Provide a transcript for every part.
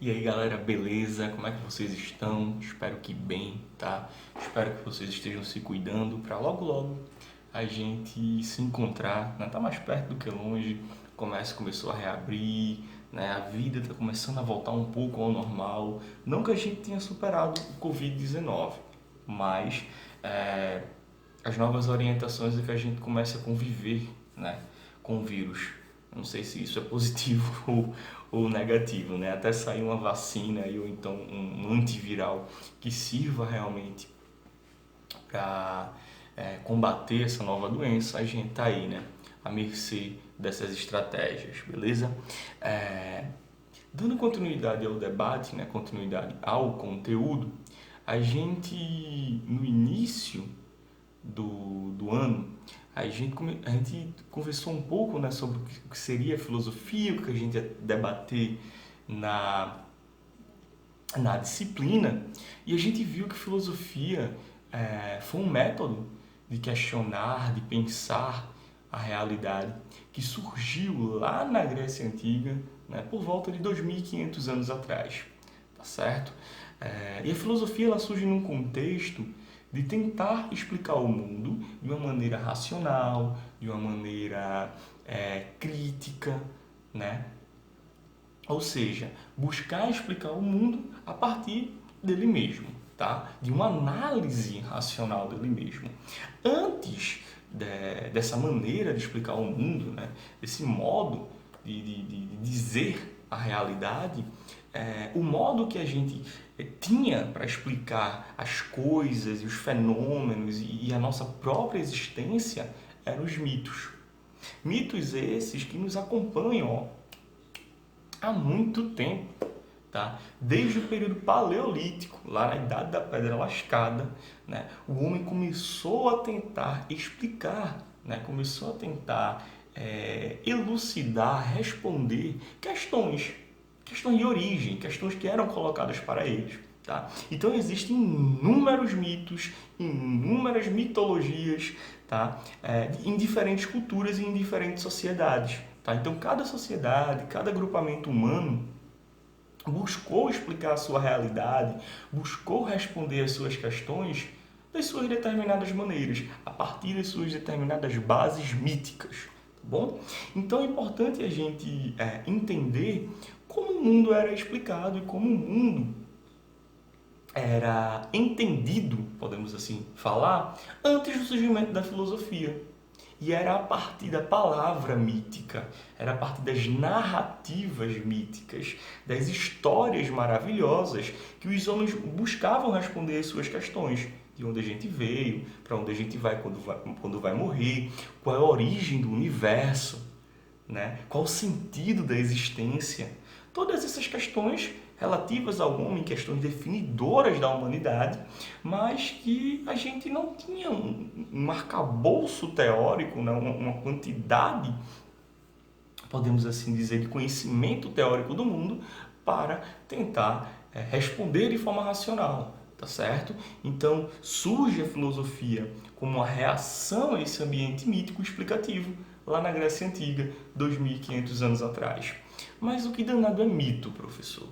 E aí galera, beleza? Como é que vocês estão? Espero que bem, tá? Espero que vocês estejam se cuidando para logo logo a gente se encontrar, né? Tá mais perto do que longe, o comércio começou a reabrir, né? A vida tá começando a voltar um pouco ao normal. Não que a gente tenha superado o Covid-19, mas é, as novas orientações é que a gente comece a conviver, né, com o vírus. Não sei se isso é positivo ou negativo, né? Até sair uma vacina ou então um antiviral que sirva realmente para combater essa nova doença, a gente tá aí, né? À mercê dessas estratégias, beleza? É, Dando continuidade ao debate, né? Continuidade ao conteúdo, a gente no início do ano, a gente conversou um pouco, né, sobre o que seria a filosofia, o que a gente ia debater na, na disciplina, e a gente viu que filosofia foi um método de questionar, de pensar a realidade, que surgiu lá na Grécia Antiga, né, por volta de 2500 anos atrás, tá certo? E a filosofia ela surge num contexto de tentar explicar o mundo de uma maneira racional, de uma maneira crítica, né? Ou seja, buscar explicar o mundo a partir dele mesmo, tá? De uma análise racional dele mesmo. Antes dessa maneira de explicar o mundo, né? Desse modo de dizer a realidade, o modo que a gente tinha para explicar as coisas e os fenômenos e a nossa própria existência eram os mitos. Mitos esses que nos acompanham, ó, há muito tempo, tá? Desde o período paleolítico, lá na Idade da Pedra Lascada, né? O homem começou a tentar explicar, né? Começou a tentar elucidar, responder questões de origem, questões que eram colocadas para eles. Tá? Então existem inúmeros mitos, inúmeras mitologias, tá? Em diferentes culturas e em diferentes sociedades. Tá? Então cada sociedade, cada agrupamento humano buscou explicar a sua realidade, buscou responder as suas questões das suas determinadas maneiras, a partir das suas determinadas bases míticas. Tá bom? Então é importante a gente entender como o mundo era explicado e como o mundo era entendido, podemos assim falar, antes do surgimento da filosofia. E era a partir da palavra mítica, era a partir das narrativas míticas, das histórias maravilhosas que os homens buscavam responder as suas questões. De onde a gente veio, para onde a gente vai quando vai morrer, qual é a origem do universo, né? Qual o sentido da existência. Todas essas questões relativas ao homem, questões definidoras da humanidade, mas que a gente não tinha um arcabouço teórico, né? Uma quantidade, podemos assim dizer, de conhecimento teórico do mundo para tentar responder de forma racional. Tá certo? Então surge a filosofia como uma reação a esse ambiente mítico explicativo lá na Grécia Antiga, 2500 anos atrás. Mas o que danado é mito, professor?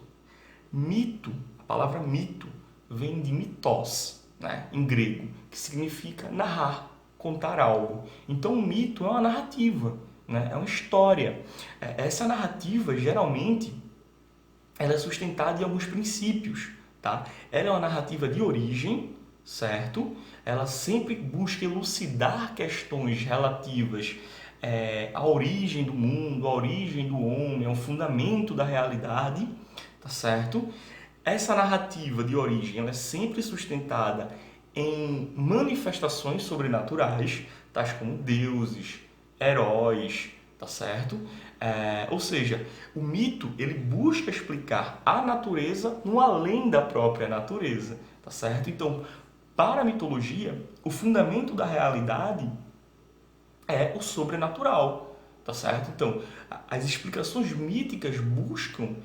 Mito, a palavra mito, vem de mitos, né, em grego, que significa narrar, contar algo. Então, o mito é uma narrativa, né, é uma história. Essa narrativa, geralmente, ela é sustentada em alguns princípios. Tá? Ela é uma narrativa de origem, certo? Ela sempre busca elucidar questões relativas à origem do mundo, à origem do homem, ao fundamento da realidade, tá certo? Essa narrativa de origem ela é sempre sustentada em manifestações sobrenaturais, tais como deuses, heróis, tá certo? Ou seja, o mito ele busca explicar a natureza no além da própria natureza, tá certo? Então, para a mitologia, o fundamento da realidade é o sobrenatural, tá certo? Então, as explicações míticas buscam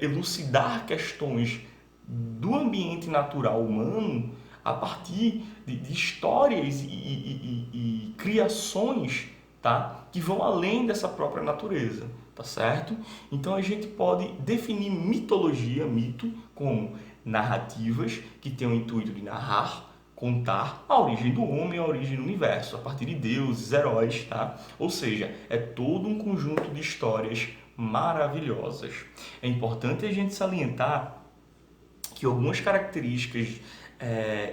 elucidar questões do ambiente natural humano a partir de histórias e criações, tá? Que vão além dessa própria natureza. tá certo? Então a gente pode definir mitologia, mito, como narrativas que têm o intuito de narrar, contar a origem do homem, a origem do universo, a partir de deuses, heróis, tá? Ou seja, é todo um conjunto de histórias maravilhosas. É importante a gente salientar que algumas características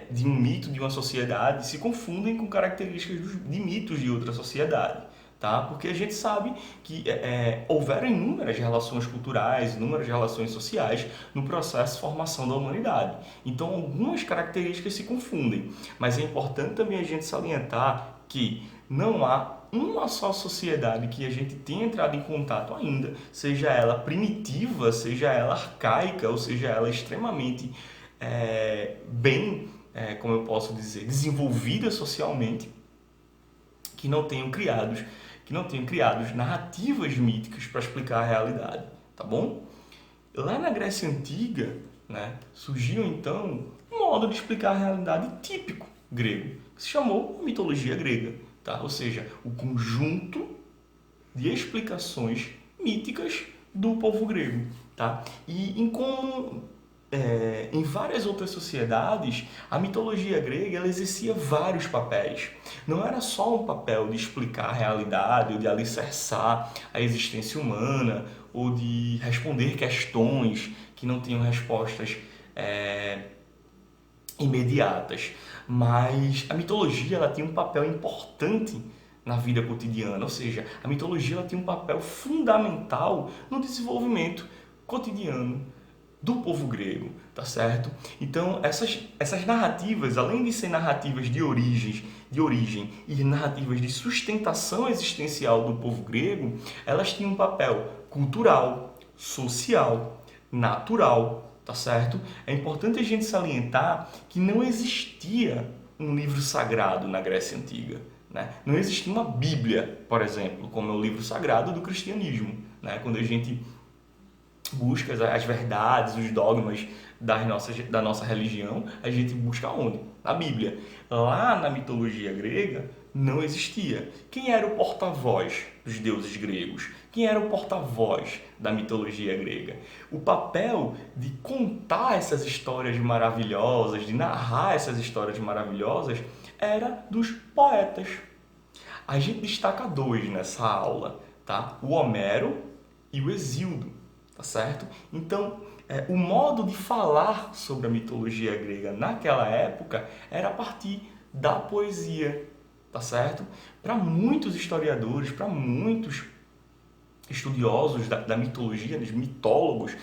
de um mito de uma sociedade se confundem com características de mitos de outra sociedade. Tá? Porque a gente sabe que houveram inúmeras relações culturais, inúmeras relações sociais no processo de formação da humanidade. Então, algumas características se confundem, mas é importante também a gente salientar que não há uma só sociedade que a gente tenha entrado em contato ainda, seja ela primitiva, seja ela arcaica, ou seja ela extremamente bem, como eu posso dizer, desenvolvida socialmente, que não tenham criado narrativas míticas para explicar a realidade, tá bom? Lá na Grécia Antiga, né, surgiu então um modo de explicar a realidade típico grego, que se chamou mitologia grega, tá? Ou seja, o conjunto de explicações míticas do povo grego, tá? E em várias outras sociedades, a mitologia grega ela exercia vários papéis. Não era só um papel de explicar a realidade, ou de alicerçar a existência humana, ou de responder questões que não tinham respostas imediatas. Mas a mitologia ela tinha um papel importante na vida cotidiana, ou seja, a mitologia ela tinha um papel fundamental no desenvolvimento cotidiano do povo grego, tá certo? Então, essas narrativas, além de ser narrativas de origem e narrativas de sustentação existencial do povo grego, elas tinham um papel cultural, social, natural, tá certo? É importante a gente salientar que não existia um livro sagrado na Grécia Antiga, né? Não existia uma Bíblia, por exemplo, como é o livro sagrado do cristianismo, né? Quando a gente busca as verdades, os dogmas da nossa religião, a gente busca onde? Na Bíblia. Lá na mitologia grega, não existia. Quem era o porta-voz dos deuses gregos? Quem era o porta-voz da mitologia grega? O papel de contar essas histórias maravilhosas, de narrar essas histórias maravilhosas, era dos poetas. A gente destaca dois nessa aula, tá? O Homero e o Hesíodo. Tá certo? Então, o modo de falar sobre a mitologia grega naquela época era a partir da poesia, tá certo? Para muitos historiadores, para muitos estudiosos da mitologia, dos mitólogos,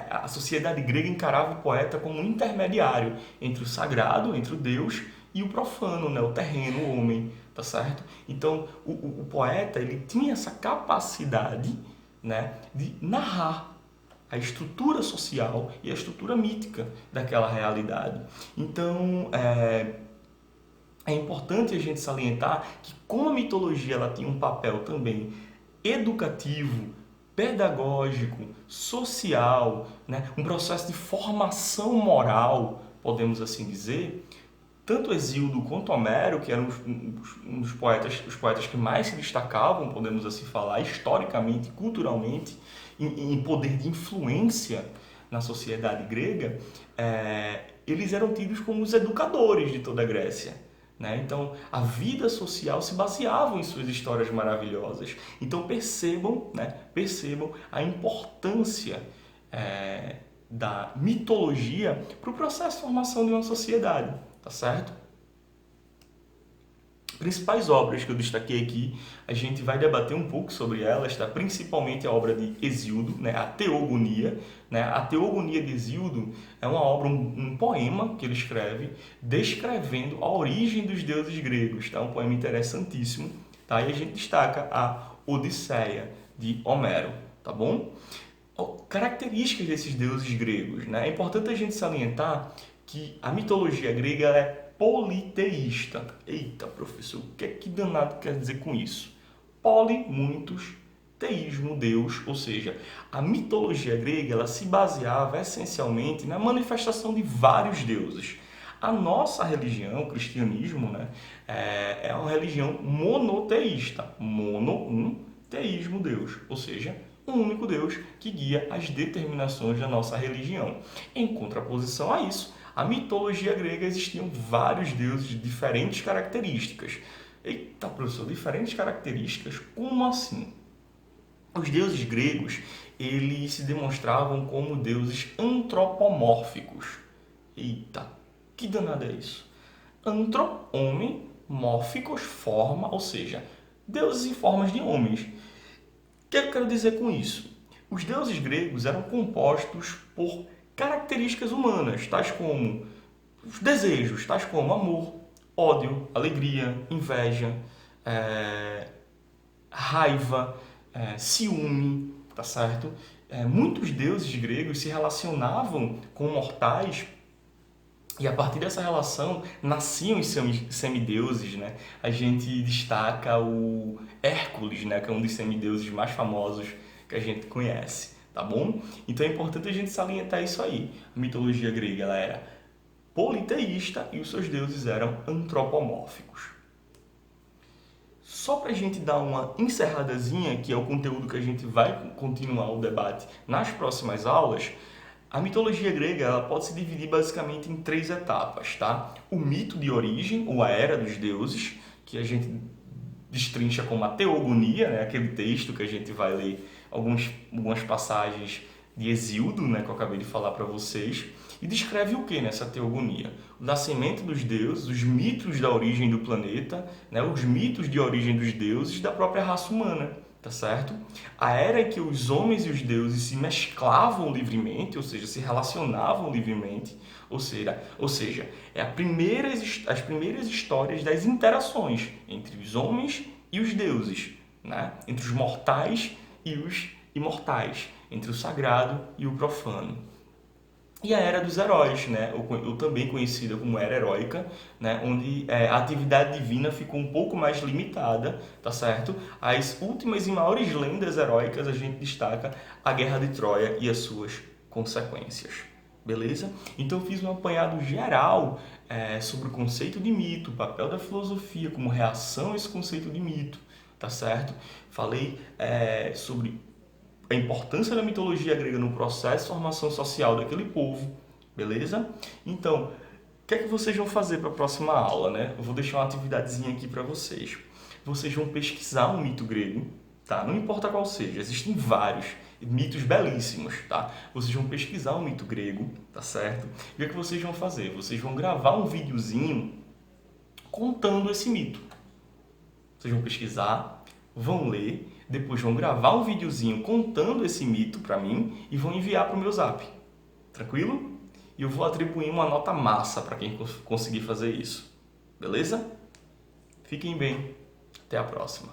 a sociedade grega encarava o poeta como um intermediário entre o sagrado, entre o Deus e o profano, né? O terreno, o homem, tá certo? Então, o poeta ele tinha essa capacidade, né, de narrar a estrutura social e a estrutura mítica daquela realidade. Então, é importante a gente salientar que como a mitologia ela tem um papel também educativo, pedagógico, social, né, um processo de formação moral, podemos assim dizer, tanto Hesíodo quanto Homero, que eram os poetas que mais se destacavam, podemos assim falar, historicamente, culturalmente, em poder de influência na sociedade grega, eles eram tidos como os educadores de toda a Grécia. Né? Então, a vida social se baseava em suas histórias maravilhosas. Então, percebam a importância da mitologia para o processo de formação de uma sociedade. Tá certo? Principais obras que eu destaquei aqui, a gente vai debater um pouco sobre elas, tá? Principalmente a obra de Hesíodo, né? A Teogonia. Né? A Teogonia de Hesíodo é uma obra, um poema que ele escreve descrevendo a origem dos deuses gregos. Tá? Um poema interessantíssimo. Tá? E a gente destaca a Odisseia de Homero. Tá bom? Características desses deuses gregos. Né? É importante a gente salientar que a mitologia grega ela é politeísta. Eita, professor, o que danado quer dizer com isso? Poli, muitos, teísmo, Deus, ou seja, a mitologia grega ela se baseava essencialmente na manifestação de vários deuses. A nossa religião, o cristianismo, né, é uma religião monoteísta. Mono, um, politeísmo Deus, ou seja, um único Deus que guia as determinações da nossa religião. Em contraposição a isso, a mitologia grega existiam vários deuses de diferentes características. Eita, professor, diferentes características? Como assim? Os deuses gregos, eles se demonstravam como deuses antropomórficos. Eita, que danado é isso? Homem, mórficos, forma, ou seja, deuses em formas de homens. O que eu quero dizer com isso? Os deuses gregos eram compostos por características humanas, tais como os desejos, tais como amor, ódio, alegria, inveja, raiva, ciúme, tá certo? Muitos deuses gregos se relacionavam com mortais e a partir dessa relação nasciam os semideuses, né? A gente destaca o Hércules, né? Que é um dos semideuses mais famosos que a gente conhece, tá bom? Então é importante a gente salientar isso aí. A mitologia grega ela era politeísta e os seus deuses eram antropomórficos. Só para a gente dar uma encerradazinha, que é o conteúdo que a gente vai continuar o debate nas próximas aulas, a mitologia grega ela pode se dividir basicamente em 3 etapas, tá? O mito de origem, ou a era dos deuses, que a gente destrincha como a teogonia, né? Aquele texto que a gente vai ler algumas passagens de Hesíodo, né? Que eu acabei de falar para vocês. E descreve o que nessa teogonia? O nascimento dos deuses, os mitos da origem do planeta, né? Os mitos de origem dos deuses da própria raça humana. Tá certo? A era em que os homens e os deuses se mesclavam livremente, ou seja, se relacionavam livremente, ou seja, as primeiras histórias das interações entre os homens e os deuses, né? Entre os mortais e os imortais, entre o sagrado e o profano. E a Era dos Heróis, né? ou também conhecida como Era Heróica, né? Onde a atividade divina ficou um pouco mais limitada, tá certo? As últimas e maiores lendas heróicas a gente destaca a Guerra de Troia e as suas consequências, beleza? Então eu fiz um apanhado geral sobre o conceito de mito, o papel da filosofia como reação a esse conceito de mito, tá certo? Falei sobre a importância da mitologia grega no processo de formação social daquele povo, beleza? Então, o que é que vocês vão fazer para a próxima aula, né? Eu vou deixar uma atividadezinha aqui para vocês. Vocês vão pesquisar um mito grego, tá? Não importa qual seja, existem vários mitos belíssimos, tá? Vocês vão pesquisar um mito grego, tá certo? E o que é que vocês vão fazer? Vocês vão gravar um videozinho contando esse mito. Vocês vão pesquisar, vão ler, depois vão gravar um videozinho contando esse mito para mim e vão enviar para o meu zap. Tranquilo? E eu vou atribuir uma nota massa para quem conseguir fazer isso. Beleza? Fiquem bem. Até a próxima.